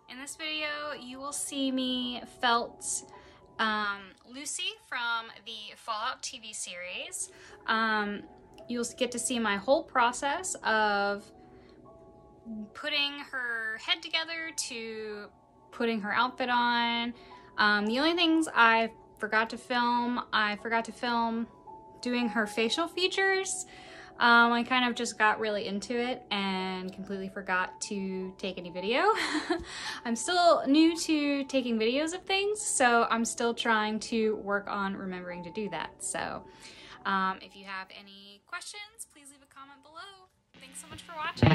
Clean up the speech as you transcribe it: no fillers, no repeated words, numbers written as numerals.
In this video, you will see me felt Lucy from the Fallout TV series. You'll get to see my whole process of putting her head together to putting her outfit on. The only things I forgot to film doing her facial features. I kind of just got really into it and completely forgot to take any video. I'm still new to taking videos of things, so I'm still trying to work on remembering to do that. So if you have any questions, please leave a comment below. Thanks so much for watching.